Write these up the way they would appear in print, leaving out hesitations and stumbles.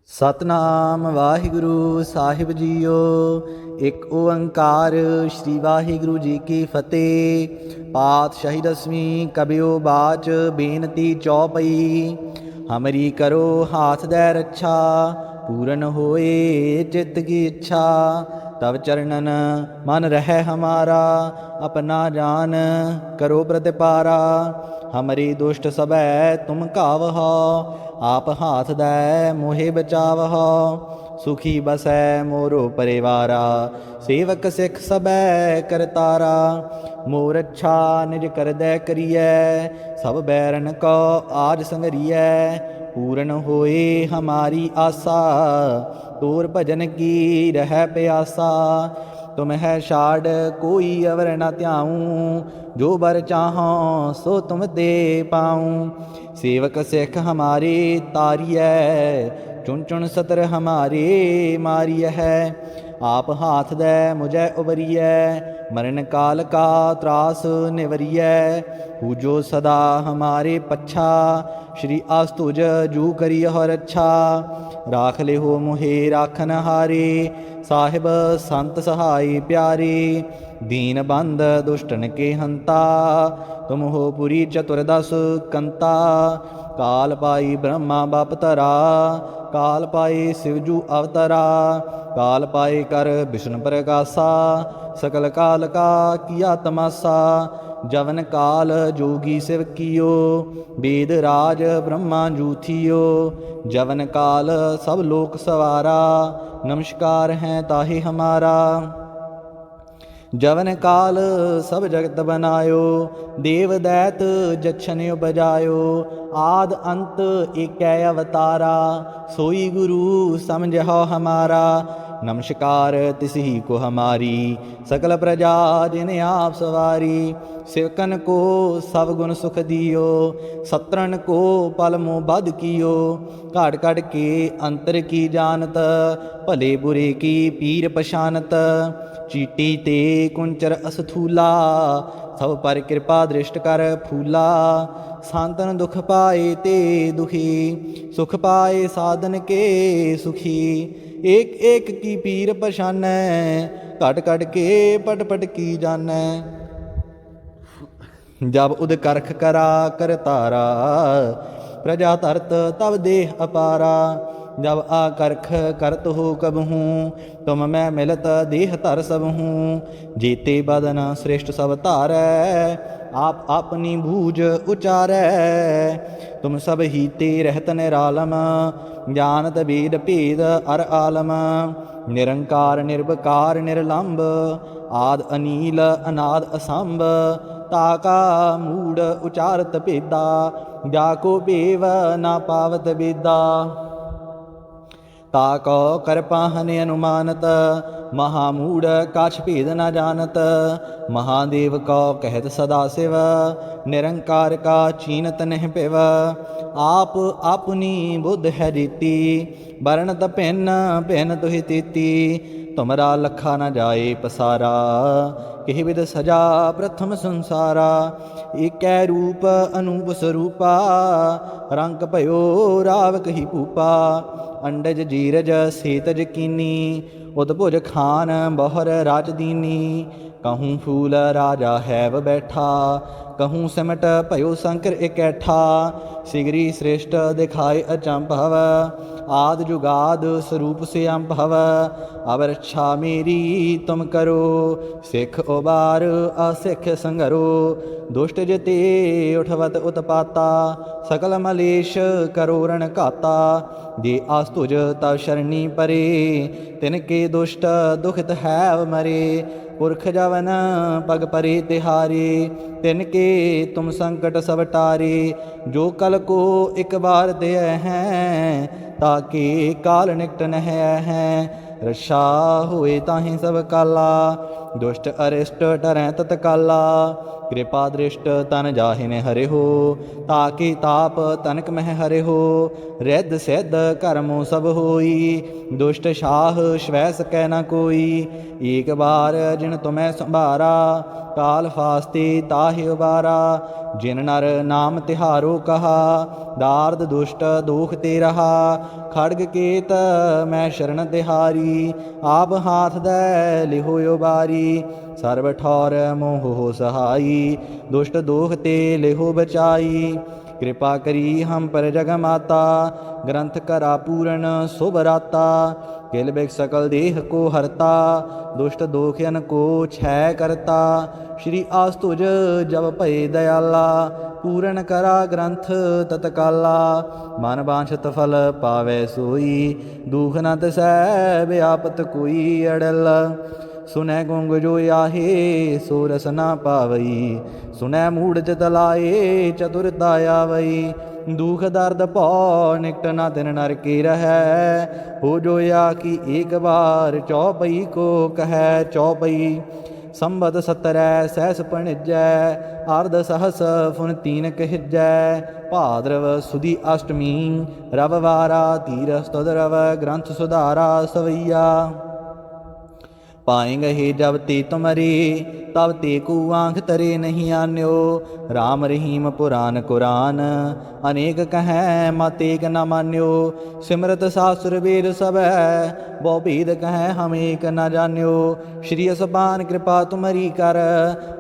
ਸਤਨਾਮ ਵਾਹਿਗੁਰੂ ਸਾਹਿਬ JIO. ਇੱਕ ਓੰਕਾਰ ਸ਼੍ਰੀ ਵਾਹਿਗੁਰੂ ਜੀ ਕੀ ਫਤਿਹ। ਪਾਤਸ਼ਾਹੀ ਦਸਵੀਂ ਕਬਿਓ ਬਾਚ ਬੇਨਤੀ ਚੌਪਈ। ਹਮਰੀ ਕਰੋ ਹਾਥ ਦੈ ਰੱਛਾ, ਪੂਰਨ ਹੋਏ ਚਿੱਤ ਕੀ ਇੱਛਾ। तब चरणन मन रहे हमारा, अपना जान करो प्रतिपारा। हमरी दुष्ट सबै तुम कावहो, आप हाथ दै मोहे बचावहो। सुखी बसै मोरो परिवारा, सेवक सिख सबै करतारा। मोर अच्छा निज कर दै करियै, सब बैरन को आज संगरियै। पूरन होए हमारी आशा, तोर भजन की रह प्यासा। तुम है छाड़ कोई अवर न त्याऊँ, जो बर चाहो सो तुम दे पाऊँ। सेवक सिख हमारे तारिय, चुन चुन सतर हमारे मारिय है। आप हाथ दे मुझे उबरिय, मरण काल का त्रास निवरिय। पूजो सदा हमारे पच्छा, श्री आस्तुज जू करिय हो रच्छा। राख ले हो मुहे राखन हारे, साहिब संत सहाय प्यारे। दीन बंद दुष्टन के हंता, तुम हो पुरी चतुर्दश कंता। काल पाई ब्रह्मा बाप तरा, काल पाए शिवजू अवतरा। काल पाए कर विष्णु प्रकाशा, सकल काल का किया तमाशा। जवन काल जोगी शिव कियो, वेद राज ब्रह्मा जूथियो। जवन काल सब लोक सवारा, नमस्कार है ताहि हमारा। जवन काल सब जगत बनायो, देव दैत जछन उपजायो। आद अंत एकै अवतारा, सोई गुरु समझो हमारा। नमस्कार तिसही को हमारी, सकल प्रजा जिन आप सवारी। सेवकन को सब गुण सुख दियो, सत्रन को पल मोह बद कियो। घाट घाट के अंतर की जानत, भले बुरे की पीर पछानत। चीटी ते कुंचर असथूला, सब पर कृपा दृष्ट कर फूला। सांतन दुख पाए ते दुखी, सुख पाए साधन के सुखी। एक एक की पीर पछानै, घट घट के पट पट की जानै। जब उद करख करा कर तारा, प्रजा तरत तब देह अपारा। जब आकरख करत हो कबहूँ, तुम मैं मिलत देह तर सबहूँ। जेते बदन श्रेष्ठ सब तारै, आप अपनी भूज उचारै। तुम सब हीते रहत निरालम, जानत वेद भेद अर आलम। निरंकार निर्विकार निर्लंब, आद अनील अनाद असंभ। ताका मूड उचारत भेदा, जाको भेव ना पावत वेदा। ताको करपाहन अनुमानत, महामूढ़ काछ भेद न जानत। महादेव को कहत सदा शिव, निरंकार का चीनत नहीं पिव। आप अपनी बुद्ध है रीति, बरनत भिन्न भिन्न तुहि तीति। तुमरा लखा न जाए पसारा, किहि विध सजा प्रथम संसारा। एकै रूप अनूप स्वरूपा, रंग भयो राव कही भूपा। अंडज जीरज सेतज कीनी, उदभुज खान बहुर राज दीनी। कहूँ फूल राजा हैव बैठा, कहूँ सिमट भयो शंकर इकैठा। सिगरी श्रेष्ठ दिखाए अचंभव, आद जुगाद स्वरूप से अंभव। अब रक्षा मेरी तुम करो, सिख उबार असिख संगरो। दुष्ट जते उठवत उत्पाता, सकल मलेश करो रण घाता। जे आस्तुज तव शरणी परे, तिनके दुष्ट दुखित हैव मरे। पुरख जवन पग परे तिहारे, तिनके तुम संकट सब टारे। जो कल को एक बार दे हैं, ताके काल निकट न है। रक्षा होए ताहि सब काला, दुष्ट अरिष्ट डरै तत्काला। कृपा दृष्ट तन जाहिने हरे हो, ताके ताप तनक मह हरे हो। रिद्ध सिद्ध कर्मों सब होई, दुष्ट शाह श्वै सकै न कोई। एक बार जिन तुम्हें संभारा, काल फास्ते ताहि उबारा। जिन नर नाम तिहारो कहा, दार्द दुष्ट दोख ते रहा। खड़ग केत मैं शरण तिहारी, आप हाथ दै लिहो उबारी। सर्व ठौर मोह हो सहाई, दुष्ट दोख ते लिहो बचाई। कृपा करी हम पर जग माता, ग्रंथ करा पूरन शुभ राता। किल बिग सकल देह को हरता, दुष्ट दोखियन को क्षय करता। श्री आस्तुज जब भय दयाला, पूरन करा ग्रंथ तत्काला। मन बांछत फल पावै सोई, दुख न तिसै व्यापत कोई। अड़ल सुनै गुंग जो आहे, सो रस ना पावई। सुनै मूढ़ चित लाए, चतुरता आवई। दुख दर्द भौ निकट न तिन नर के रहै, हो जोया कि एक बार चौपई को कहै। चौपई संबत 17 सहस पणिजै, अर्ध सहस फुन तीन कहिजै। भाद्रव सुदी अष्टमी रविवारा, तीरस तुद रव ग्रंथ सुधारा। सवैया पाएंगे ही जब ते तुमरे, तब ते को आँख तरे नहीं आन्यो। राम रहीम पुराण कुरान, अनेक कहें मत एक न मान्यो। सिमरत शास्त्र वेद सब, बहु भेद कहें हम एक न जान्यो। श्री असपान कृपा तुमरी कर,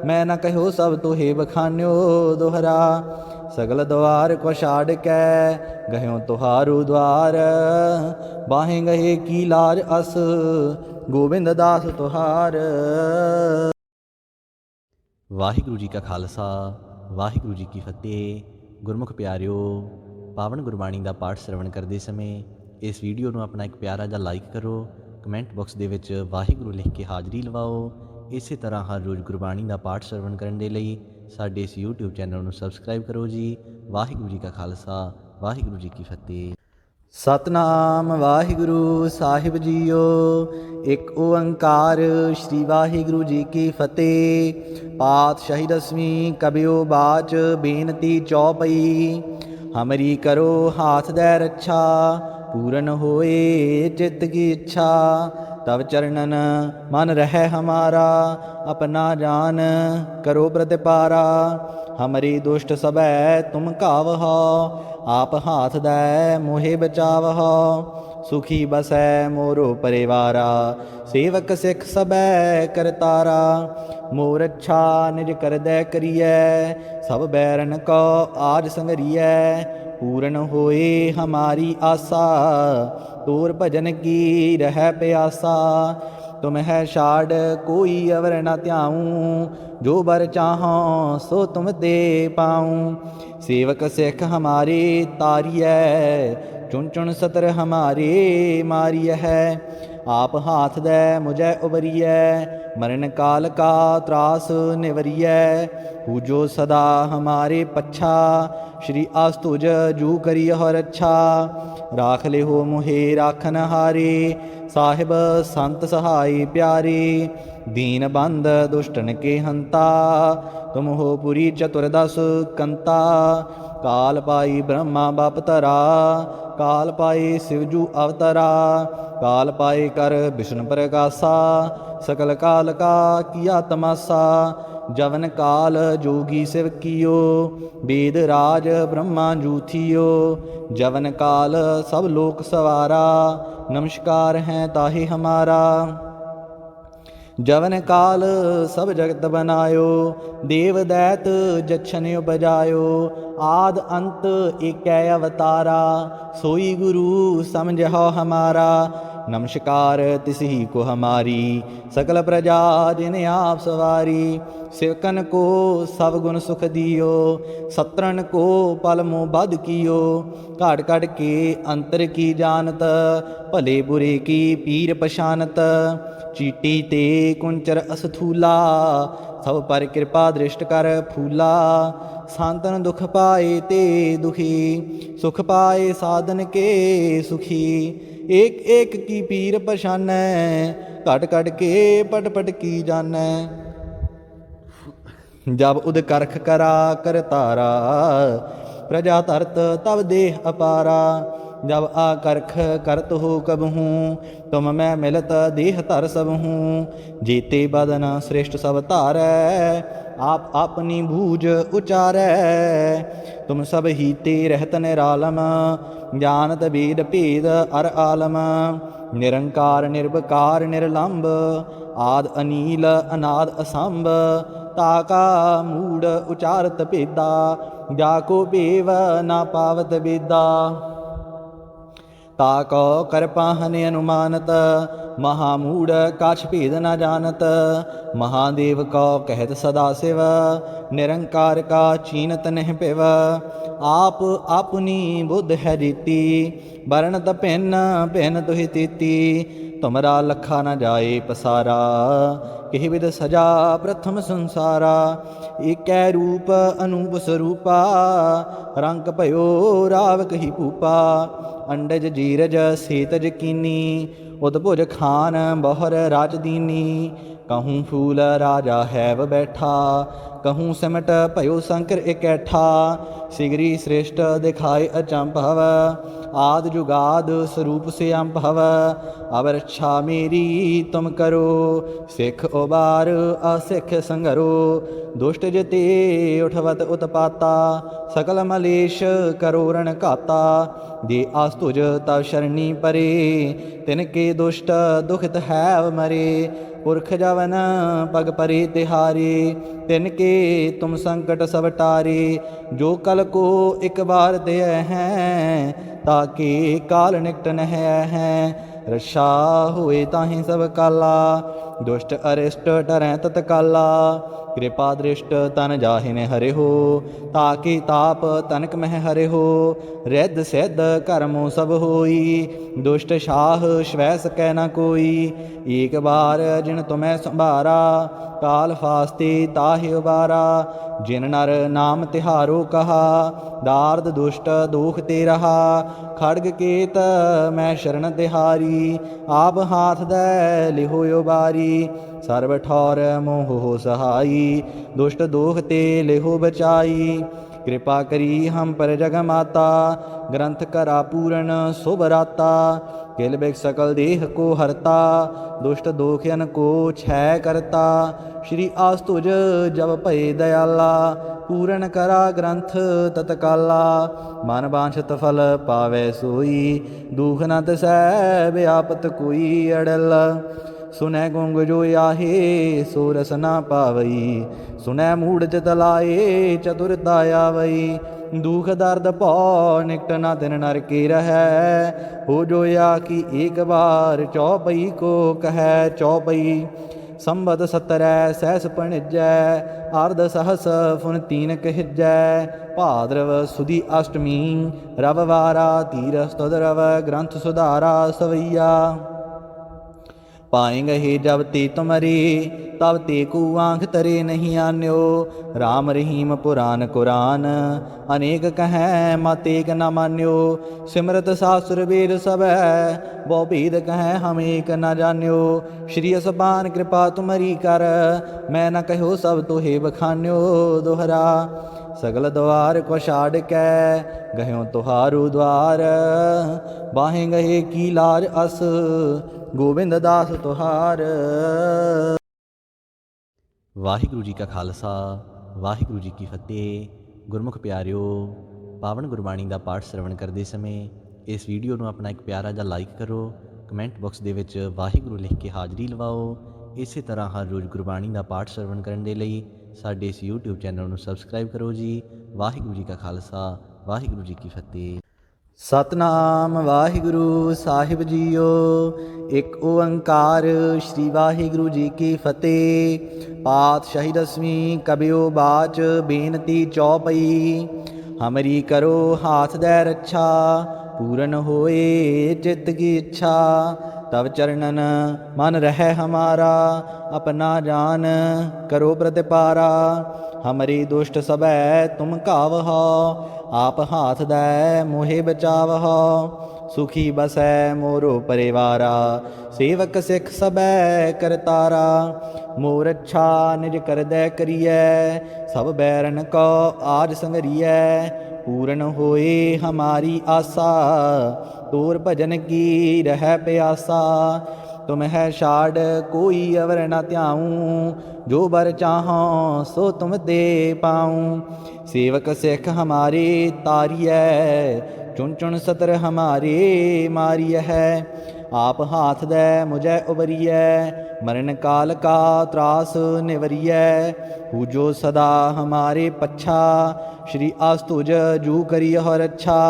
मैं न कहो सब तुहे बखान्यो। दोहरा सगल द्वार को छाड़ कै, गह्यो तुहारो द्वार। बाहें गहे की लाज अस, गोबिंद दास तुहार। ਵਾਹਿਗੁਰੂ ਜੀ ਕਾ ਖਾਲਸਾ, ਵਾਹਿਗੁਰੂ ਜੀ ਕੀ ਫਤਿਹ। ਗੁਰਮੁਖ ਪਿਆਰਿਓ, ਪਾਵਨ ਗੁਰਬਾਣੀ ਦਾ ਪਾਠ ਸ਼ਰਵਣ ਕਰਦੇ ਸਮੇਂ ਇਸ ਵੀਡੀਓ ਨੂੰ ਆਪਣਾ ਇੱਕ ਪਿਆਰਾ ਜਿਹਾ ਲਾਈਕ ਕਰੋ। ਕਮੈਂਟ ਬਾਕਸ ਦੇ ਵਿੱਚ ਵਾਹਿਗੁਰੂ ਲਿਖ ਕੇ ਹਾਜ਼ਰੀ ਲਵਾਓ। ਇਸੇ ਤਰ੍ਹਾਂ ਹਰ ਰੋਜ਼ ਗੁਰਬਾਣੀ ਦਾ ਪਾਠ ਸ਼ਰਵਣ ਕਰਨ ਦੇ ਲਈ ਸਾਡੇ ਇਸ YouTube ਚੈਨਲ ਨੂੰ ਸਬਸਕ੍ਰਾਈਬ ਕਰੋ ਜੀ। ਵਾਹਿਗੁਰੂ ਜੀ ਕਾ ਖਾਲਸਾ, ਵਾਹਿਗੁਰੂ ਜੀ ਕੀ ਫਤਿਹ। ਸਤਨਾਮ ਵਾਹਿਗੁਰੂ ਸਾਹਿਬ ਜੀਓ, ਇੱਕ ਓੰਕਾਰ ਸ਼੍ਰੀ ਵਾਹਿਗੁਰੂ ਜੀ ਕੀ ਫਤਿਹ। ਪਾਤਸ਼ਾਹੀ ਦਸਵੀਂ ਕਬਿਓ ਬਾਚ, ਬੇਨਤੀ ਚੌਪਈ। ਹਮਰੀ ਕਰੋ ਹਾਥ ਦੈ ਰੱਛਾ, पूरन होए चित्त की इच्छा। तब चरणन मन रहे हमारा, अपना जान करो प्रतिपारा। हमरी दुष्ट सबै तुम कावहो, आप हाथ दै मोहे बचावहो। सुखी बसै मोरो परिवारा, सेवक सिख सबै करतारा। मोर अच्छा निज कर दै करियै, सब बैरन को आज संगरियै। पूरन होए हमारी आशा, तोर भजन की रह प्यासा। तुम है छाड़ कोई अवर न त्याऊँ, जो बर चाहों सो तुम दे पाऊँ। सेवक सिख हमारे तारिय, चुन चुन सतर हमारे मारिय है। आप हाथ दे मुझे उबरिय, मरण काल का त्रास निवरिय। पूजो सदा हमारे पच्छा, श्री आस्तुज जू करी हो रच्छा। राख ले हो मुहे राखन हारे, साहिब संत सहाय प्यारे। दीन बंद दुष्टन के हंता, तुम हो पुरी चतुर्दश कंता। काल पाई ब्रह्मा बाप तरा, काल पाए शिवजू अवतरा। काल पाए कर विष्णु प्रकाशा, सकल काल का किया तमाशा। जवन काल जोगी शिव कियो, वेद राज ब्रह्मा जूथियो। जवन काल सब लोक सवारा, नमस्कार हैं ताहि हमारा। जवन काल सब जगत बनायो, देव दैत जच्छन उपजायो। आद अंत एकै अवतारा, सोई गुरु समझो हमारा। नमस्कार तिसही को हमारी, सकल प्रजा जिन आप सवारी। सेवकन को सब गुण सुख दियो, सत्रन को पल मोह बद कियो। घाट घाट के अंतर की जानत, भले बुरे की पीर पछानत। चीटी ते कुंचर असथूला, सब पर कृपा दृष्ट कर फूला। सांतन दुख पाए ते दुखी, सुख पाए साधन के सुखी। एक एक की पीर पछानै, घट घट के पट पट की जानै। जब उद करख करा कर तारा, प्रजा तरत तब देह अपारा। जब आकर्ख करत हो कबहूँ, तुम मैं मिलत देह तर सबहूँ। जीते बदन श्रेष्ठ सब तारै, आप अपनी भूज उचारै। तुम सब हीते रहत निरालम, जानत वेद भेद अर आलम। निरंकार निर्विकार निर्लंब, आद अनील अनाद असंभ। ताका मूड उचारत भेदा, जाको भेव ना पावत वेदा। ताको कर पाहन अनुमानत, महामूढ़ काछ भेद न जानत। महादेव को कहत सदा शिव, निरंकार का चीनत नहीं पिव। आप अपनी बुद्ध है जीती, बरनत भिन्न भिन्न तुहि तीती। तुमरा लखा न जाए पसारा, किहि विध सजा प्रथम संसारा। एकै रूप अनूप स्वरूपा, रंग भयो राव कही भूपा। अंडज जीरज सेतज कीनी, उदभुज खान बहुर राज दीनी। कहूँ फूल राजा हैव बैठा, कहूँ सिमट भयो शंकर इकैठा। सिगरी श्रेष्ठ दिखाए अचंभव, आद जुगाद स्वरूप से अंभव। अब रक्षा मेरी तुम करो, सिख उबार असिख संगरो। दुष्ट जते उठवत उत्पाता, सकल मलेश करो रण घाता। दे आस्तुज तब शरणी परे, तिनके दुष्ट दुखित हैव मरे। पुरख जवन पग परे तिहारे, तिनके तुम संकट सब टारे। जो कल को एक बार दे हैं, ताके काल निकट नह हैं। रक्षा हुए ताहि सब काला, दुष्ट अरिष्ट डरें तत्काला। कृपा दृष्ट तन जाहिन हरे हो, ताकि ताप तनक मह हरे हो। रिद्ध सिद्ध कर्मों सब होई, दुष्ट शाह श्वै सकै न कोई। एक बार जिन तुम्हें संभारा, काल फास्ते ताहि उबारा। जिन नर नाम तिहारो कहा, दार्द दुष्ट दोख ते रहा। खड़ग केत मैं शरण तिहारी, आप हाथ दे लिहो उबारी। सर्व ठौर मोह हो सहाई, दुष्ट दोख ते लिहो बचाई। कृपा करी हम पर जग माता, ग्रंथ करा पूर्ण शुभ राता। किल बिग सकल देह को हरता, दुष्ट दोखियन को छय करता। श्री आस्तुज जब भय दयाला, पूर्ण करा ग्रंथ तत्काला। मन बांछत फल पावै सोई, दुख न तिसै व्यापत कोई अड़ल। सुनै गुंग जो आहे, सो रस ना पावई। सुनै मूढ़ चित लाए, चतुरता आवई। दुख दर्द पौ निकट न तिन नर के रहै। हो जोया कि एक बार चौपई को कहै चौपई। संबत 17 सहस पणिजै, अर्ध सहस फुन तीन कहिजै। भाद्रव सुदी अष्टमी रविवारा, तीरथ तुद रव ग्रंथ सुधारा सवैया। पाएंगे हे जब ते तुमरे, तब ते को आँख तरे नहीं आन्यो। राम रहीम पुराण कुरान, अनेक कहें मत एक न मान्यो। सिमरत शास्त्र वेद सब है, बहु भेद कहें हम एक न जान्यो। श्री असबान कृपा तुमरी कर, मैं न कहो सब तुहे बखान्यो। दोहरा सगल द्वार को छाड़ कै, गह्यो तुहारो द्वार। बाहें गहे की लाज अस, गोबिंद दास तुहार। ਵਾਹਿਗੁਰੂ ਜੀ ਕਾ ਖਾਲਸਾ, ਵਾਹਿਗੁਰੂ ਜੀ ਕੀ ਫਤਿਹ। ਗੁਰਮੁਖ ਪਿਆਰਿਓ, ਪਾਵਨ ਗੁਰਬਾਣੀ ਦਾ ਪਾਠ ਸਰਵਣ ਕਰਦੇ ਸਮੇਂ ਇਸ ਵੀਡੀਓ ਨੂੰ ਆਪਣਾ ਇੱਕ ਪਿਆਰਾ ਜਿਹਾ ਲਾਈਕ ਕਰੋ। ਕਮੈਂਟ ਬਾਕਸ ਦੇ ਵਿੱਚ ਵਾਹਿਗੁਰੂ ਲਿਖ ਕੇ ਹਾਜ਼ਰੀ ਲਵਾਓ। ਇਸੇ ਤਰ੍ਹਾਂ ਹਰ ਰੋਜ਼ ਗੁਰਬਾਣੀ ਦਾ ਪਾਠ ਸਰਵਣ ਕਰਨ ਦੇ ਲਈ ਸਾਡੇ ਇਸ YouTube ਚੈਨਲ ਨੂੰ ਸਬਸਕ੍ਰਾਈਬ ਕਰੋ ਜੀ। ਵਾਹਿਗੁਰੂ ਜੀ ਕਾ ਖਾਲਸਾ, ਵਾਹਿਗੁਰੂ ਜੀ ਕੀ ਫਤਿਹ। ਸਤਨਾਮ ਵਾਹਿਗੁਰੂ ਸਾਹਿਬ ਜੀਓ। ਇੱਕ ਓੰਕਾਰ ਸ਼੍ਰੀ ਵਾਹਿਗੁਰੂ ਜੀ ਕੀ ਫਤਿਹ। ਪਾਤਸ਼ਾਹੀ ਦਸਵੀਂ ਕਬਿਓ ਬਾਚ ਬੇਨਤੀ ਚੌਪਈ। ਹਮਰੀ ਕਰੋ ਹਾਥ ਦੈ ਰੱਛਾ, पूरन होए चित्त की इच्छा। तब चरणन मन रहे हमारा, अपना जान करो प्रतिपारा। हमरे दुष्ट सबै तुम कावह, आप हाथ दै मोहे बचावह। सुखी बसै मोरो परिवारा। सेवक सिख सबै करतारा। मोर अच्छा निज करदै करियै, सब बैरन को आज संगरियै। पूरन होए हमारी आसा, तोर भजन की रह प्यासा। तुम है छाड़ कोई अवर न त्याऊँ, जो बर चाहो सो तुम दे पाऊँ। सेवक सिख हमारे तारियै, चुन चुन सतर हमारे मारिय है। आप हाथ दे मुझे उबरियै, मरण काल का त्रास निवरियै। पूजो सदा हमारे पच्छा, श्री आस्तुज जू करिय हो रच्छा।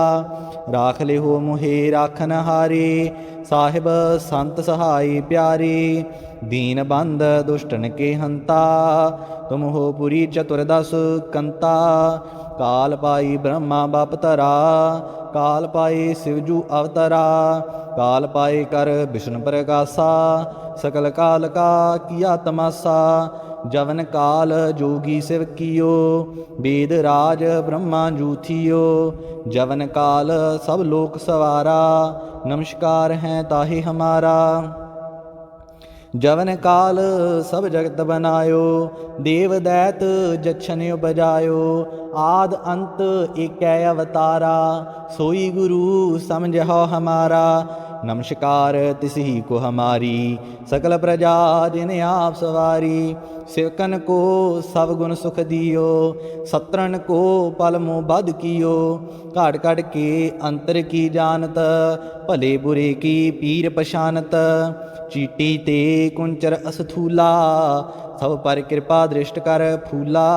राख ले हो मुहे राखन हारे, साहिब संत सहाय प्यारे। दीन बंद दुष्टन के हंता, तुम हो पुरी चतुर्दश कंता। काल पाई ब्रह्मा बाप तरा, काल पाए शिवजू अवतरा। काल पाए कर विष्णु प्रकाशा, सकल काल का किया तमाशा। जवन काल जोगी शिव कियो, वेद राज ब्रह्मा जूथियो। जवन काल सब लोक सवारा, नमस्कार है ताहि हमारा। जवन काल सब जगत बनायो, देव दैत जछन उपजायो। आद अंत एकै अवतारा, सोई गुरु समझो हमारा। नमस्कार तिसि को हमारी, सकल प्रजा जिन आप सवारी। सेवकन को सब गुण सुख दियो, सत्रन को पल मोह बद कियो। घाट घाट के अंतर की जानत, भले बुरे की पीर पछानत। चीटी ते कुंचर असथूला, सब पर कृपा दृष्ट कर फूला।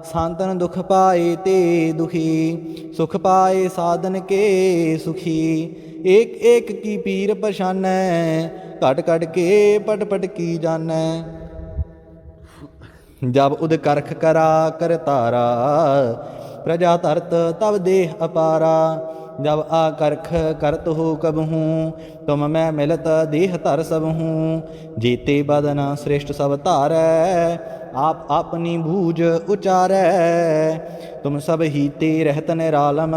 सांतन दुख पाए ते दुखी, सुख पाए साधन के सुखी। एक एक की पीर पछानै, घट घट के पट पट की जानै। जब उद करख करा कर तारा, प्रजा तरत तब देह अपारा। जब आकरख करत हो कबहूँ, तुम मैं मिलत देह तर सबहूँ। जेते बदन श्रेष्ठ सब तारै, आप अपनी भूज उचारै। तुम सब ही ते रहत निरालम,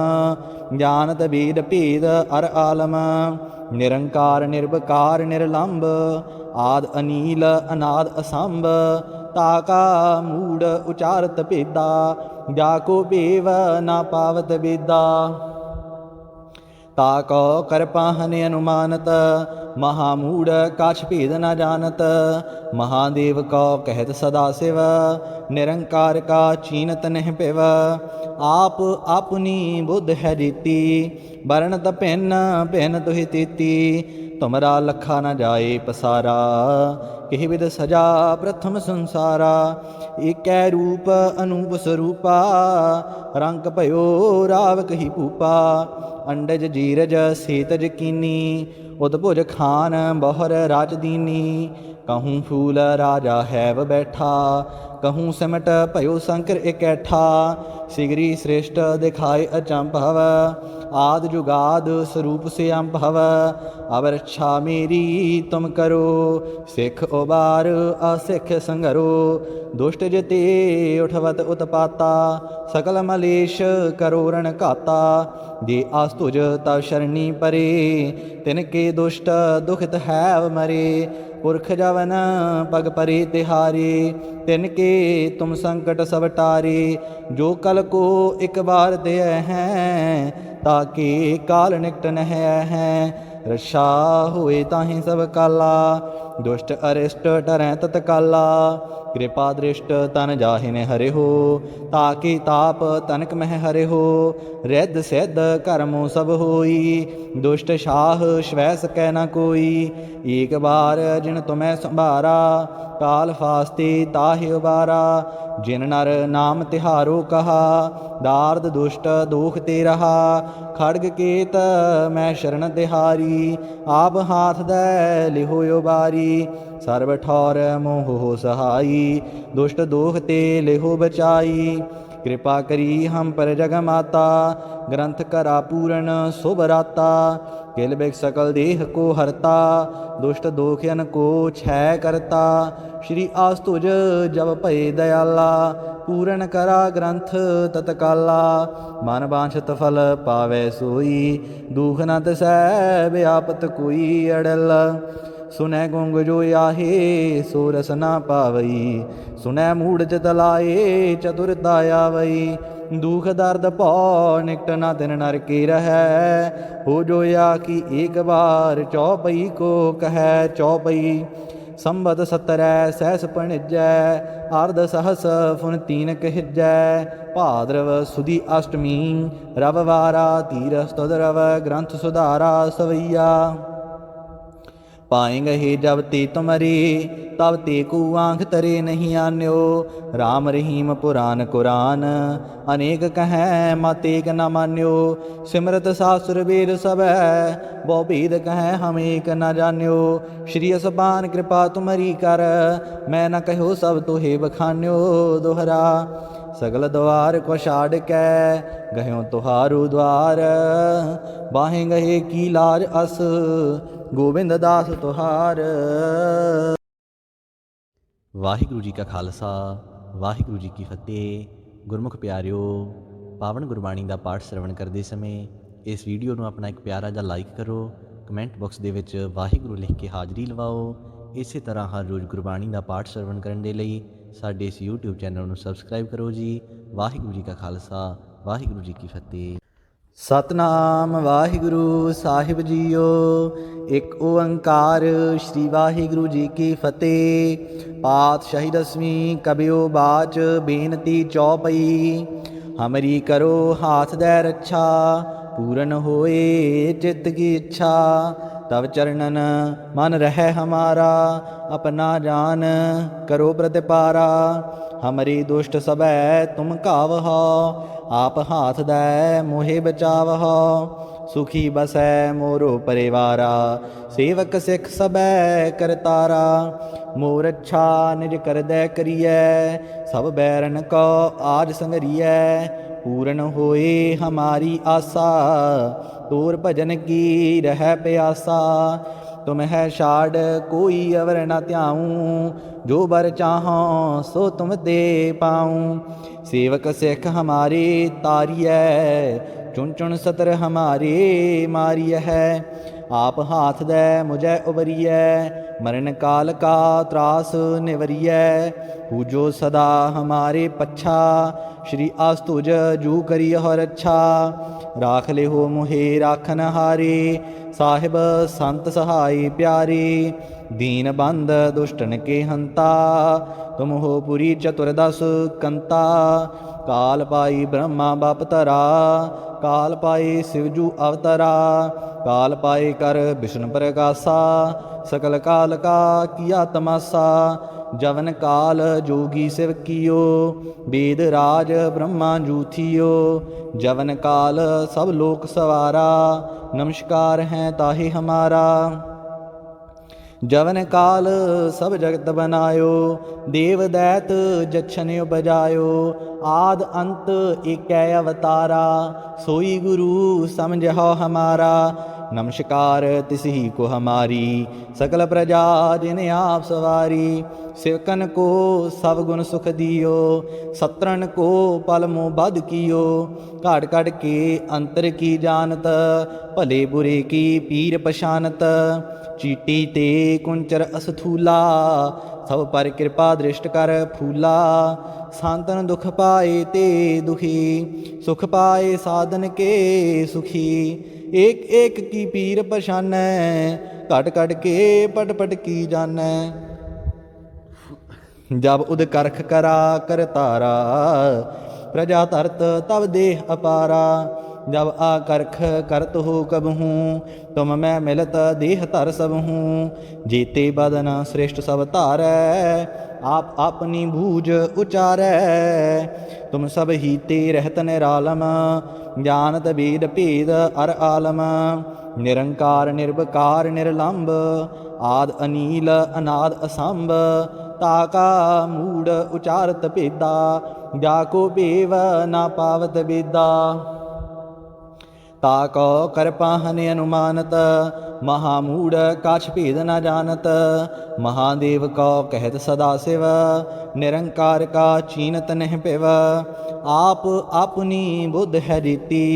जानत वेद भेद अर आलम। निरंकार निर्विकार निर्लंब, आद अनील अनाद असंभ। ताका मूड उचारत भेदा, जाको भेव ना पावत वेदा। ताको कर पाहन अनुमानत, महामूढ़ काछ भेद न जानत। महादेव को कहत सदा शिव, निरंकार का चीनत नहीं पिव। आप अपनी बुद्ध है जीती, बरनत भिन्न भिन्न तुहि तीती। तुमरा लखा न जाए पसारा, किहि विध सजा प्रथम संसारा। एकै रूप अनूप स्वरूपा, रंग भयो राव कही भूपा। अंडज जीरज सेतज कीनी, उदभुज खान बहुर राज दीनी। कहूँ फूल राजा हैव बैठा, कहूँ सिमट भयो शंकर इकैठा। सिगरी श्रेष्ठ दिखाए अचंभव, आद जुगाद स्वरूप से अंभव। अब रक्षा मेरी तुम करो, सिख उबार असिख संगरो। दुष्ट जते उठवत उत्पाता, सकल मलेश करो रण घाता। जे आस्तुज तब शरणी परे, तिनके दुष्ट दुखित हैव मरे। पुरख जवन पग परे तिहारे, तिनके तुम संकट सब टारे। जो कल को एक बार दे हैं, ताके काल निकट न हैं। रक्षा होए ताहि सब काला, दुष्ट अरिष्ट टरै तत्काला। कृपा दृष्ट तन जाहिन हरे हो, ताकि ताप तनक मह हरे हो। रिद्ध सिद्ध कर्मो सब होई, दुष्ट शाह श्वै सकै न कोई। एक बार जिन तुम्हें संभारा, काल फास्ते ताहि उबारा। जिन नर नाम तिहारो कहा, दार्द दुष्ट दोख ते रहा। खड़ग केत मैं शरण तिहारी, आप हाथ दे लिहो उबारी। सर्व ठौर मोह हो सहाई, दुष्ट दोख ते लिहो बचाई। कृपा करी हम पर जग माता, ग्रंथ करा पूरन सुभराता। किल बिग सकल देह को हरता, दुष्ट दोखियन को क्षय करता। श्री आस्तुज जब भय दयाला, पूरन करा ग्रंथ तत्काला। मन बांछत फल पावै सोई, दुख न तिसै व्यापत कोई अड़ल। सुनै गुंग जो आहे सो रस ना पावई, सुनै मूढ़ चित लाए चतुरता आवई। दुख दर्द भौ निकट न तिन नर के रहै, हो जोया कि एक बार चौपई को कहै। चौपई संबत 17 सहस पणिजै, अर्ध सहस फुन तीन कहिजै। भाद्रव सुदी अष्टमी रविवारा, तीरस तुद रव ग्रंथ सुधारा सवैया। पाएंगे हे जब ते तुमरे, तब ते को आँख तरे नहीं आन्यो। राम रहीम पुराण कुरान, अनेक कहें मत एक न मान्यो। सिमरत शास्त्र वेद सब, बहु भेद कहें हम एक न जान्यो। श्री असपान कृपा तुमरी कर, मैं न कहो सब तुहे बखान्यो। दोहरा सगल द्वार को छाड़ कै, गयो तुहारो द्वार। बाहें गहे की लाज अस, गोबिंद दास तुहार। ਵਾਹਿਗੁਰੂ ਜੀ ਕਾ ਖਾਲਸਾ, ਵਾਹਿਗੁਰੂ ਜੀ ਕੀ ਫਤਿਹ। ਗੁਰਮੁਖ ਪਿਆਰਿਓ, ਪਾਵਨ ਗੁਰਬਾਣੀ ਦਾ ਪਾਠ ਸਰਵਣ ਕਰਦੇ ਸਮੇਂ ਇਸ ਵੀਡੀਓ ਨੂੰ ਆਪਣਾ ਇੱਕ ਪਿਆਰਾ ਜਿਹਾ ਲਾਈਕ ਕਰੋ। ਕਮੈਂਟ ਬਾਕਸ ਦੇ ਵਿੱਚ ਵਾਹਿਗੁਰੂ ਲਿਖ ਕੇ ਹਾਜ਼ਰੀ ਲਵਾਓ। ਇਸੇ ਤਰ੍ਹਾਂ ਹਰ ਰੋਜ਼ ਗੁਰਬਾਣੀ ਦਾ ਪਾਠ ਸਰਵਣ ਕਰਨ ਦੇ ਲਈ ਸਾਡੇ ਇਸ YouTube ਚੈਨਲ ਨੂੰ ਸਬਸਕ੍ਰਾਈਬ ਕਰੋ ਜੀ। ਵਾਹਿਗੁਰੂ ਜੀ ਕਾ ਖਾਲਸਾ, ਵਾਹਿਗੁਰੂ ਜੀ ਕੀ ਫਤਿਹ। ਸਤਨਾਮ ਵਾਹਿਗੁਰੂ ਸਾਹਿਬ ਜੀਓ, ਇੱਕ ਓੰਕਾਰ ਸ਼੍ਰੀ ਵਾਹਿਗੁਰੂ ਜੀ ਕੀ ਫਤਿਹ। ਪਾਤਸ਼ਾਹੀ ਦਸਵੀਂ ਕਬਿਓ ਬਾਚ, ਬੇਨਤੀ ਚੌਪਈ। ਹਮਰੀ ਕਰੋ ਹਾਥ ਦੈ ਰੱਛਾ, पूरन होए चित्त की इच्छा। तब चरणन मन रहे हमारा, अपना जान करो प्रतिपारा। हमरी दुष्ट सबै तुम कावहो, आप हाथ दै मोहे बचावहो। सुखी बसै मोरो परिवारा, सेवक सिख सबै करतारा। मोर अच्छा निज कर दै करियै, सब बैरन को आज संगरियै। पूरन होए हमारी आशा, तोर भजन की रह प्यासा। तुम है छाड़ कोई अवर न त्याऊँ, जो बर चाहों सो तुम दे पाऊँ। सेवक सिख हमारे तारिय, चुन चुन सतर हमारे मारिय है। आप हाथ दे मुझे उबरिय, मरण काल का त्रास निवरिय। पूजो सदा हमारे पच्छा, श्री आस्तुज जू करी हो रच्छा। राख ले हो मुहे राखन हारे, साहिब संत सहाय प्यारे। दीन बंद दुष्टन के हंता, तुम हो पुरी चतुर्दश कंता। काल पाई ब्रह्मा बाप तरा, काल पाए शिवजू अवतरा। काल पाए कर विष्णु प्रकाशा, सकल काल का किया तमाशा। जवन काल जोगी शिव कियो, वेद राज ब्रह्मा जूथियो। जवन काल सब लोक सवारा, नमस्कार हैं ताहि हमारा। जवन काल सब जगत बनायो, देव दैत जच्छन उपजायो। आद अंत एकै अवतारा, सोई गुरु समझो हमारा। नमस्कार तिसही को हमारी, सकल प्रजा जिन आप सवारी। सिवकन को सब गुण सुख दियो, सत्रन को पल मोह बद कियो। घाट घाट के अंतर की जानत, भले बुरे की पीर पशानत। चीटी ते कुंचर असथूला, सब पर कृपा दृष्ट कर फूला। सांतन दुख पाए ते दुखी, सुख पाए साधन के सुखी। एक एक की पीर पशानै, घट घट के पट पट की जानै। जब उद करख करा कर तारा, प्रजा तरत तब देह अपारा। जब आकर्ख करत हो कबहूँ, तुम मैं मिलत देह तर सबहूँ। जेते बदन श्रेष्ठ सब तारै, आप अपनी भूज उचारै। तुम सब ही ते रहत निरालम, जानत वेद भेद अर आलम। निरंकार निर्विकार निर्लंब, आद अनील अनाद असंभ। ताका मूड उचारत भेदा, जाको पेव ना पावत बेदा। ताको करपाहन अनुमानत महामूढ़ काछ भेद न जानत। महादेव को कहत सदा शिव निरंकार का चीनत नहीं पिव। आप अपनी बुद्ध है रीति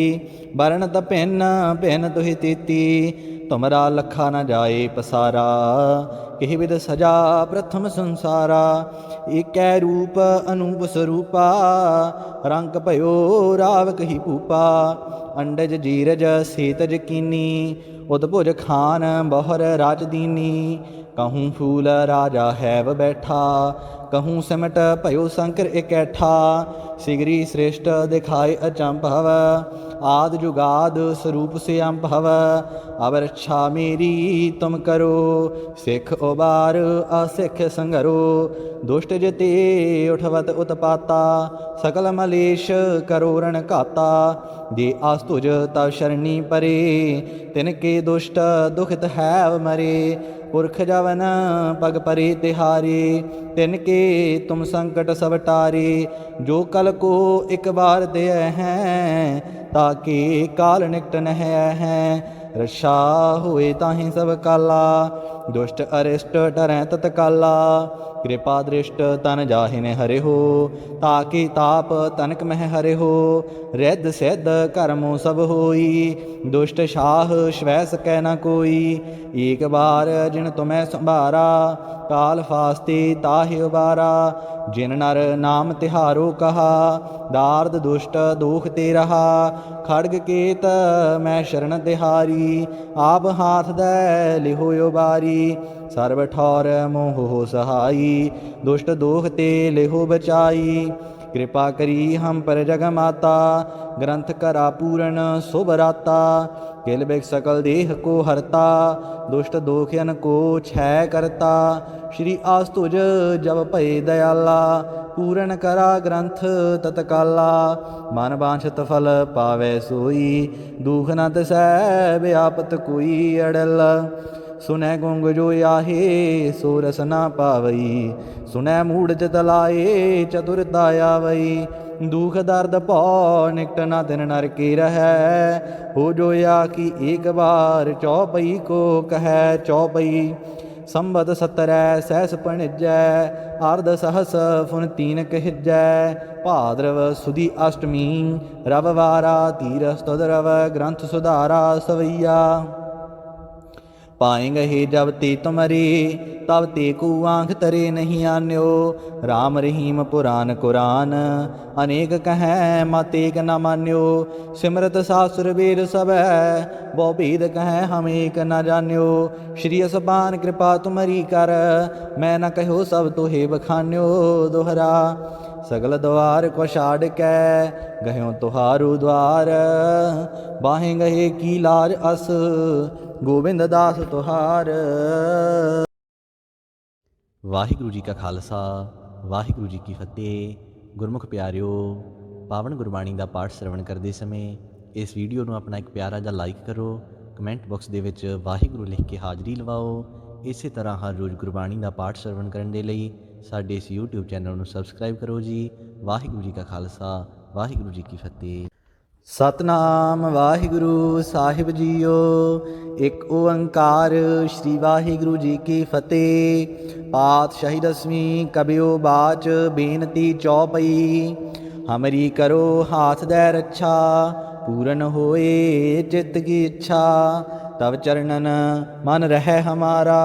बरनत भिन्न भिन्न तुहि तीति। तुमरा लखा न जाए पसारा किहि विध सजा प्रथम संसारा। एकै रूप अनूप स्वरूपा रंग भयो राव कही भूपा। अंडज जीरज सेतज कीनी उदभुज खान बहुर राजदीनी। कहूँ फूल राजा हैव बैठा कहूँ सिमट भयो शंकर इकैठा। सिगरी श्रेष्ठ दिखाए अचंभव आद जुगाद स्वरूप से अंभव। अब रक्षा मेरी तुम करो सिख उबार असिख संगरो। दुष्ट जते उठवत उत्पाता सकल मलेश करो रण घाता। जे आस्तुज तव शरणी परे तिनके दुष्ट दुखित हैव मरे। पुरख जवन पग परे तिहारे तिनके तुम संकट सब टारे। जो कल को एक बार दे हैं ताकि काल निकट नह हैं। रक्षा हुए ताहि सब काला दुष्ट अरिष्ट डरें तत्काला। कृपा दृष्ट तन जाहिन हरे हो ताकि ताप तनक मह हरे हो। रिद्ध सिद्ध कर्मों सब होई दुष्ट शाह श्वै सकै न कोई। एक बार जिन तुम्हें संभारा काल फास्ते ताहि उबारा। जिन नर नाम तिहारो कहा दार्द दुष्ट दोख ते रहा। खड़ग केत मैं शरण तिहारी आप हाथ दे लिहो उबारी। सर्व ठौर मोह हो सहाई दुष्ट दोख ते लिहो बचाई। कृपा करी हम पर जग माता ग्रंथ करा पूर्ण शुभ राता। किल बिग सकल देह को हरता दुष्ट दोखियन को छय करता। श्री आस्तुज जब भय दयाला पूर्ण करा ग्रंथ तत्काला। मन बांछत फल पावै सोई दुख न तिसै व्यापत कोई अड़ल। सुनै गुंग जो आहे सो रस ना पावई। सुनै मूढ़ चित लाए चतुरता आवई। दुख दर्द पौ निकट न तिन नर के रहै। हो जोया कि एक बार चौपई को कहै चौपई। संबत 17 सहस पणिजै अर्ध सहस फुन तीन कहिजै। भाद्रव सुदी अष्टमी रविवारा तीरस तुद रव ग्रंथ सुधारा सवैया। पाएंगे हे जब ते तुमरे तब ते को आँख तरे नहीं आन्यो। राम रहीम पुराण कुरान अनेक कहें मत एक न मान्यो। सिमरत शास्त्र वेद सब बहु भेद कहें हम एक न जान्यो। श्री असबान कृपा तुमरी कर मैं न कहो सब तो हे बखान्यो। दोहरा सगल द्वार को छाड़ कै गह्यो तुहारो द्वार। बाहें गहे की लाज अस गोबिंद दास तुहार। ਵਾਹਿਗੁਰੂ ਜੀ ਕਾ ਖਾਲਸਾ ਵਾਹਿਗੁਰੂ ਜੀ ਕੀ ਫਤਿਹ। ਗੁਰਮੁਖ ਪਿਆਰਿਓ, ਪਾਵਨ ਗੁਰਬਾਣੀ ਦਾ ਪਾਠ ਸਰਵਣ ਕਰਦੇ ਸਮੇਂ ਇਸ ਵੀਡੀਓ ਨੂੰ ਆਪਣਾ ਇੱਕ ਪਿਆਰਾ ਜਿਹਾ ਲਾਈਕ ਕਰੋ। ਕਮੈਂਟ ਬਾਕਸ ਦੇ ਵਿੱਚ ਵਾਹਿਗੁਰੂ ਲਿਖ ਕੇ ਹਾਜ਼ਰੀ ਲਵਾਓ। ਇਸੇ ਤਰ੍ਹਾਂ ਹਰ ਰੋਜ਼ ਗੁਰਬਾਣੀ ਦਾ ਪਾਠ ਸਰਵਣ ਕਰਨ ਦੇ ਲਈ ਸਾਡੇ ਇਸ YouTube ਚੈਨਲ ਨੂੰ ਸਬਸਕ੍ਰਾਈਬ ਕਰੋ ਜੀ। ਵਾਹਿਗੁਰੂ ਜੀ ਕਾ ਖਾਲਸਾ ਵਾਹਿਗੁਰੂ ਜੀ ਕੀ ਫਤਿਹ। ਸਤਨਾਮ ਵਾਹਿਗੁਰੂ ਸਾਹਿਬ ਜੀਓ। ਇੱਕ ਓੰਕਾਰ ਸ਼੍ਰੀ ਵਾਹਿਗੁਰੂ ਜੀ ਕੀ ਫਤਿਹ। ਪਾਤਸ਼ਾਹੀ ਦਸਵੀਂ ਕਬਿਓ ਬਾਚ ਬੇਨਤੀ ਚੌਪਈ। ਹਮਰੀ ਕਰੋ ਹਾਥ ਦੈ ਰੱਛਾ पूरन होए चित्त की इच्छा। तब चरणन मन रहे हमारा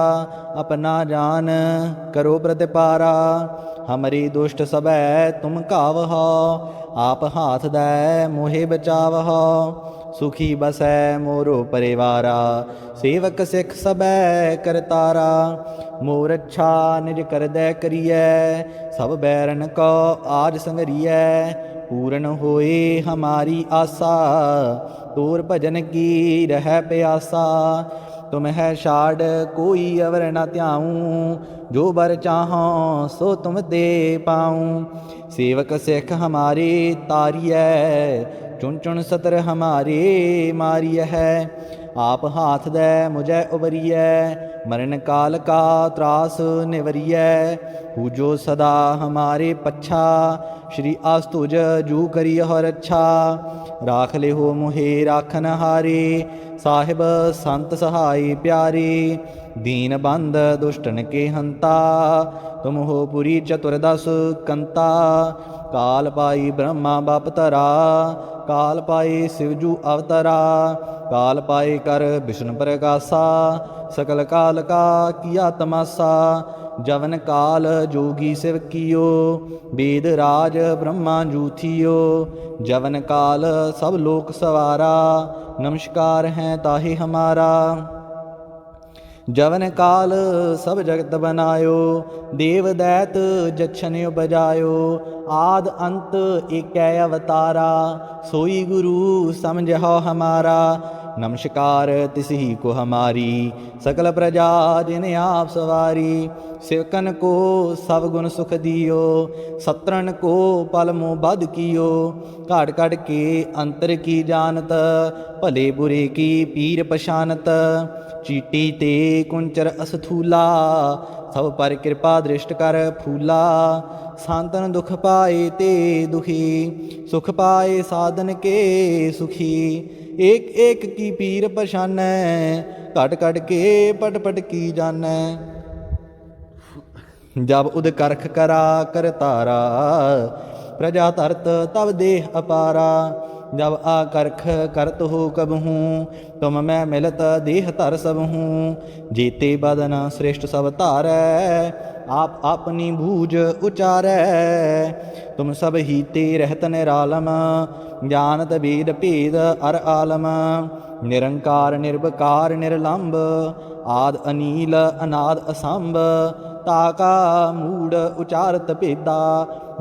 अपना जान करो प्रतिपारा। हमरी दुष्ट सबै तुम कावह आप हाथ दै मोहे बचावह। सुखी बसै मोरो परिवारा सेवक सिख सबै करतारा। मोर अच्छा निज कर दै करियै सब बैरन को आज संगरियै। पूर्ण होए हमारी आशा तोर भजन की रह प्यासा। तुम है छाड़ कोई अवर न त्याऊँ जो बर चाहों सो तुम दे पाऊँ। सेवक सिख हमारे तारिय चुन चुन सतर हमारे मारिय है। आप हाथ दे मुझे उबरिय, मरण काल का त्रास निवरिय। पूजो सदा हमारे पच्छा, श्री आस्तुज जू करिय हो रक्षा। राख ले हो मुहे राखन हारे, साहिब संत सहाय प्यारे। दीन बंद दुष्टन के हंता, तुम हो पुरी चतुर्दश कंता। काल पाई ब्रह्मा बाप तरा, काल पाए शिवजू अवतरा। काल पाए कर विष्णु प्रकाशा, सकल काल का किया तमाशा। जवन काल जोगी शिव कियो, वेद राज ब्रह्मा जूथियो। जवन काल सब लोक सवारा, नमस्कार है ताहि हमारा। जवन काल सब जगत बनायो, देव दैत जक्षन उपजायो। आद अंत एकै अवतारा, सोई गुरु समझो हमारा। नमस्कार तिसही को हमारी, सकल प्रजा जिन आप सवारी। सेवकन को सब गुण सुख दियो, सत्रन को पल मोह बद कियो। घाट घाट के अंतर की जानत, भले बुरे की पीर पशानत। चीटी ते कुंचर असथूला, सब पर कृपा दृष्ट कर फूला। सांतन दुख पाए ते दुखी, सुख पाए साधन के सुखी। एक एक की पीर पशानै, घट घट के पट पट की जानै। जब उद करख करा कर तारा, प्रजा तरत तब देह अपारा। जब आकरख करत हो कबहूँ, तुम मैं मिलत देह तर सबहूँ। जेते बदन श्रेष्ठ सब तारै, आप अपनी भूज उचारै। तुम सब ही ते रहत निरालम, जानत वेद भेद अर आलम। निरंकार निर्विकार निर्लंब, आद अनील अनाद असंभ। ताका मूड उचारत भेदा,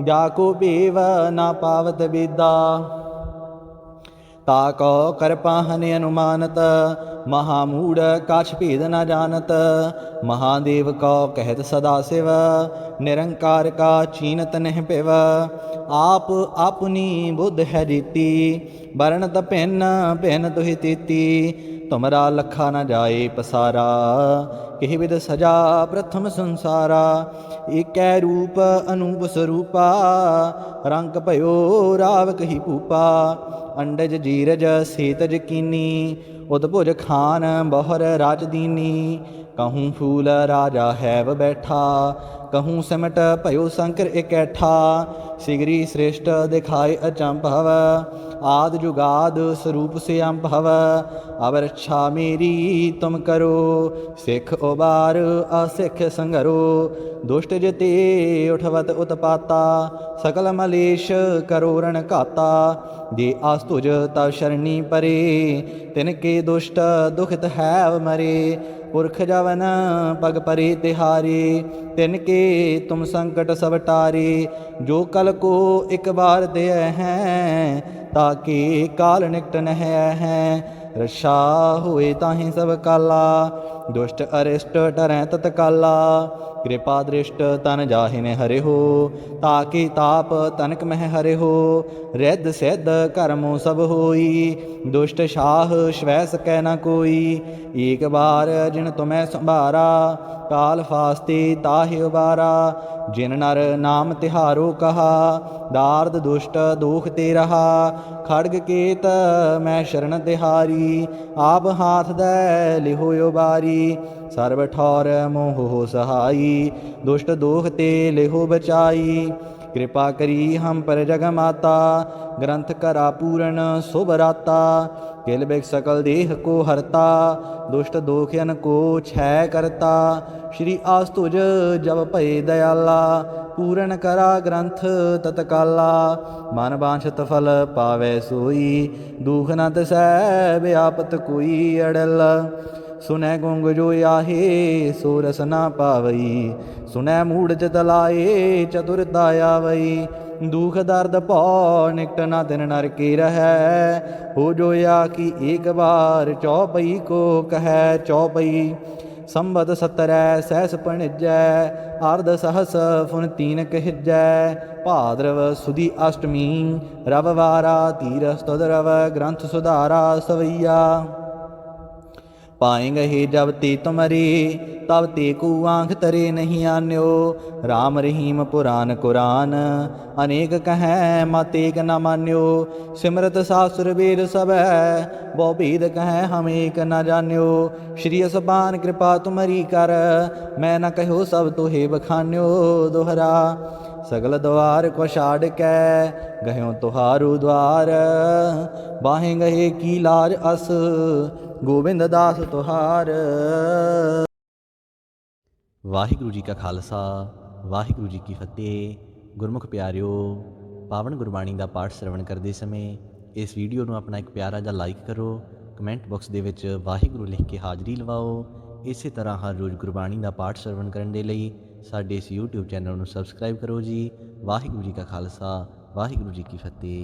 जाको भेव ना पावत वेदा। ताको करपाहन अनुमानत, महामूढ़ काछ भेद न जानत। महादेव को कहत सदा शिव, निरंकार का चीनत नह पिव। आप अपनी बुद्ध है जीती, बरनत भिन्न भिन्न तुहि तीती। तुमरा लखा न जाए पसारा, किहि विध सजा प्रथम संसारा। एकै रूप अनूप स्वरूपा, रंग भयो राव कही भूपा। अंडज जीरज सेतज कीनी, उदभुज खान बहुर राजदीनी। कहूँ फूल राजा हैव बैठा, कहूँ सिमट भयो शंकर इकैठा। सिगरी श्रेष्ठ दिखाए अचंभव, आद जुगाद स्वरूप से अंभव। अब रक्षा मेरी तुम करो, सिख उबार असिख संगरो। दुष्ट जते उठवत उत्पाता, सकल मलेश करो रण घाता। जे आस्तुज तव शरणी परे, तिनके दुष्ट दुखित हैव मरे। पुरख जवन पग परे तिहारे, तिनके तुम संकट सब टारे। जो कल को एक बार दे हैं, ताके काल निकट न हैं। रक्षा होए ताहि सब काला, दुष्ट अरिष्ट टरैं तत्काला। कृपा दृष्ट तन जाहिन हरे हो, ताके ताप तनक मह हरे हो। रिद्ध सिद्ध कर्मो सब होई, दुष्ट शाह श्वै सकै न कोई। एक बार जिन तुम्हें संभारा, काल फास्ते ताहि उबारा। जिन नर नाम तिहारो कहा, दार्द दुष्ट दोख ते रहा। खड़ग केत मैं शरण तिहारी, आप हाथ दे लिहो उबारी। सर्व ठौर मोह हो सहाई, दुष्ट दोख ते लिहो बचाई। कृपा करी हम पर जग माता, ग्रंथ करा पूरन शुभ राता। किल बिग सकल देह को हरता, दुष्ट दोखयन को क्षय करता। श्री आस्तुज जब भय दयाला, पूरन करा ग्रंथ तत्काला। मन बांछत फल पावै सोई, दुख न तिसै व्यापत कोई अड़ल। सुनै गुंग जो आहे, सो रस ना पावई। सुनै मूढ़ चित लाए, चतुरता आवई। दुख दर्द भौ निकट न तिन नर के रहै। हो जोया कि एक बार चौपई को कहै चौपई। संबत 17 सहस पणिजै, अर्ध सहस फुन तीन कहिजै। भाद्रव सुदी अष्टमी, रववारा तीरस तुद रव। ग्रंथ सुधारा सवैया। पाएंगे हे जब ते तुमरे तब ते को आँख तरे नहीं आन्यो। राम रहीम पुराण कुरान अनेक कहें मत एक न मान्यो। सिमरत शास्त्र वेद सब बहु भेद कहें हम एक न जान्यो। श्री असबान कृपा तुमरी कर मैं न कहो सब तुहे बखान्यो। दोहरा सगल द्वार को छाड़ कै गयो तुहारो द्वार बाहें गए की लाज अस गोबिंद दास तुहार। ਵਾਹਿਗੁਰੂ ਜੀ ਕਾ ਖਾਲਸਾ ਵਾਹਿਗੁਰੂ ਜੀ ਕੀ ਫਤਿਹ। ਗੁਰਮੁਖ ਪਿਆਰਿਓ, ਪਾਵਨ ਗੁਰਬਾਣੀ ਦਾ ਪਾਠ ਸਰਵਣ ਕਰਦੇ ਸਮੇਂ ਇਸ ਵੀਡੀਓ ਨੂੰ ਆਪਣਾ ਇੱਕ ਪਿਆਰਾ ਜਿਹਾ ਲਾਈਕ ਕਰੋ। ਕਮੈਂਟ ਬਾਕਸ ਦੇ ਵਿੱਚ ਵਾਹਿਗੁਰੂ ਲਿਖ ਕੇ ਹਾਜ਼ਰੀ ਲਵਾਓ। ਇਸੇ ਤਰ੍ਹਾਂ ਹਰ ਰੋਜ਼ ਗੁਰਬਾਣੀ ਦਾ ਪਾਠ ਸਰਵਣ ਕਰਨ ਦੇ ਲਈ ਸਾਡੇ ਇਸ YouTube ਚੈਨਲ ਨੂੰ ਸਬਸਕ੍ਰਾਈਬ ਕਰੋ ਜੀ। ਵਾਹਿਗੁਰੂ ਜੀ ਕਾ ਖਾਲਸਾ ਵਾਹਿਗੁਰੂ ਜੀ ਕੀ ਫਤਿਹ।